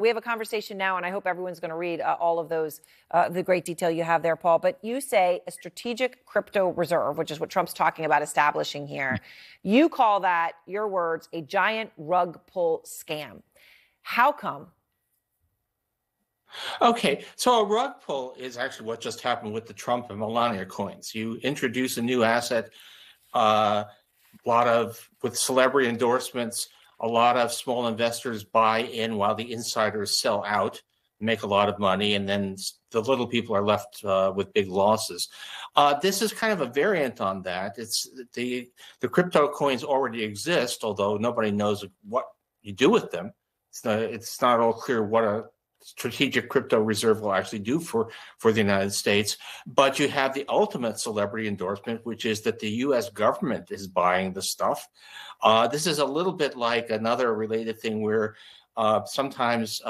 We have a conversation now, and I hope everyone's going to read all of those, the great detail you have there, Paul. But you say a strategic crypto reserve, which is what Trump's talking about establishing here. You call that, your words, a giant rug pull scam. How come? Okay, so a rug pull is actually what just happened with the Trump and Melania coins. You introduce a new asset, with celebrity endorsements, a lot of small investors buy in while the insiders sell out, make a lot of money, and then the little people are left with big losses. This is kind of a variant on that. It's the crypto coins already exist, although nobody knows what you do with them. It's not all clear what a strategic crypto reserve will actually do for the United States. But you have the ultimate celebrity endorsement, which is that the U.S. government is buying the stuff. This is a little bit like another related thing where sometimes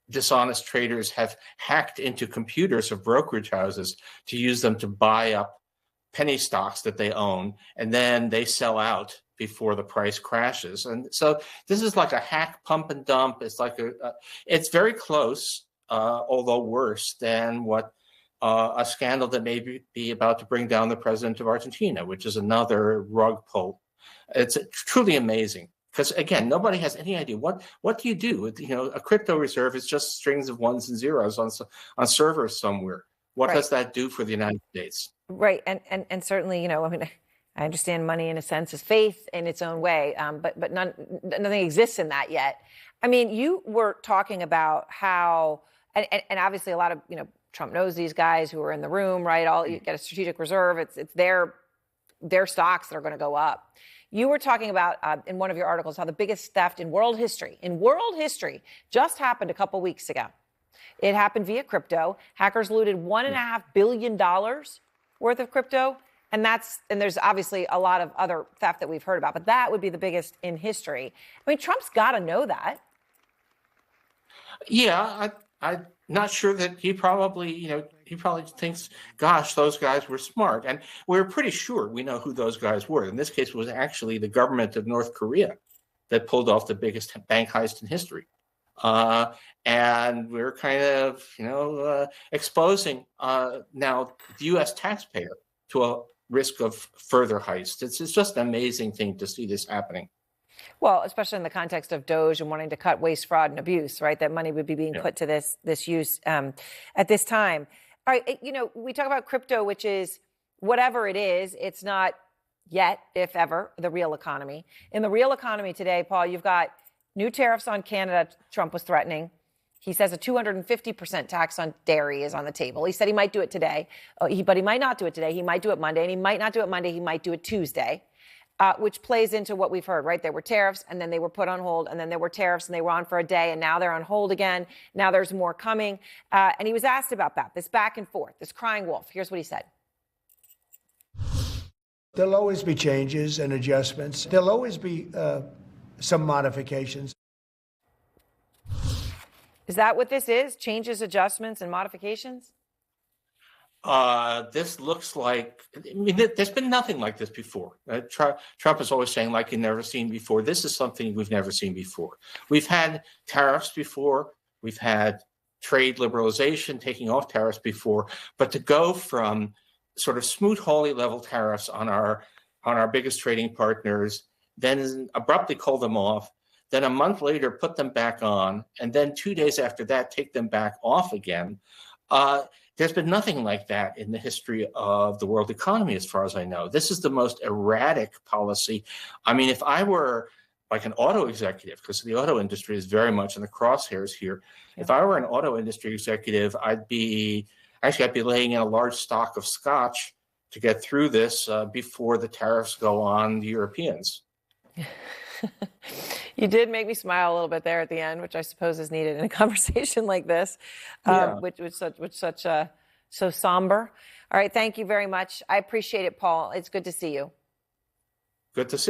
dishonest traders have hacked into computers of brokerage houses to use them to buy up penny stocks that they own, and then they sell out before the price crashes. And so this is like a hack pump and dump. It's like it's very close, although worse than what a scandal that may be about to bring down the president of Argentina, which is another rug pull. It's truly amazing because, again, nobody has any idea what do you do. You know, a crypto reserve is just strings of ones and zeros on servers somewhere. What Right. does that do for the United States? Right. And certainly, you know, I mean, I understand money in a sense is faith in its own way, but nothing exists in that yet. I mean, you were talking about how, and obviously a lot of, you know, Trump knows these guys who are in the room, right? You get a strategic reserve. It's their stocks that are going to go up. You were talking about in one of your articles how the biggest theft in world history just happened a couple weeks ago. It happened via crypto. Hackers looted $1.5 billion worth of crypto. And there's obviously a lot of other theft that we've heard about, but that would be the biggest in history. I mean, Trump's got to know that. Yeah, I'm not sure that he probably thinks, gosh, those guys were smart. And we're pretty sure we know who those guys were. In this case, it was actually the government of North Korea that pulled off the biggest bank heist in history. And we're kind of, exposing now the U.S. taxpayer to a risk of further heist. It's just an amazing thing to see this happening. Well, especially in the context of DOJ and wanting to cut waste, fraud, and abuse, right? That money would be being put to this use at this time. All right, you know, we talk about crypto, which is whatever it is, it's not yet, if ever, the real economy. In the real economy today, Paul, you've got new tariffs on Canada. Trump was threatening. He says a 250% tax on dairy is on the table. He said he might do it today, but he might not do it today. He might do it Monday, and he might not do it Monday. He might do it Tuesday, which plays into what we've heard, right? There were tariffs, and then they were put on hold, and then there were tariffs, and they were on for a day, and now they're on hold again. Now there's more coming. And he was asked about that, this back and forth, this crying wolf. Here's what he said. There'll always be changes and adjustments. There'll always be some modifications. Is that what this is? Changes, adjustments, and modifications? This looks like, I mean, there's been nothing like this before. Trump is always saying like you've never seen before. This is something we've never seen before. We've had tariffs before. We've had trade liberalization, taking off tariffs before. But to go from sort of Smoot-Hawley level tariffs on our biggest trading partners, then abruptly call them off, then a month later put them back on, and then 2 days after that take them back off again. There's been nothing like that in the history of the world economy, as far as I know. This is the most erratic policy. I mean, if I were like an auto executive, because the auto industry is very much in the crosshairs here, if I were an auto industry executive, I'd be laying in a large stock of scotch to get through this before the tariffs go on the Europeans. You did make me smile a little bit there at the end, which I suppose is needed in a conversation like this, which so somber. All right, thank you very much. I appreciate it, Paul. It's good to see you. Good to see you.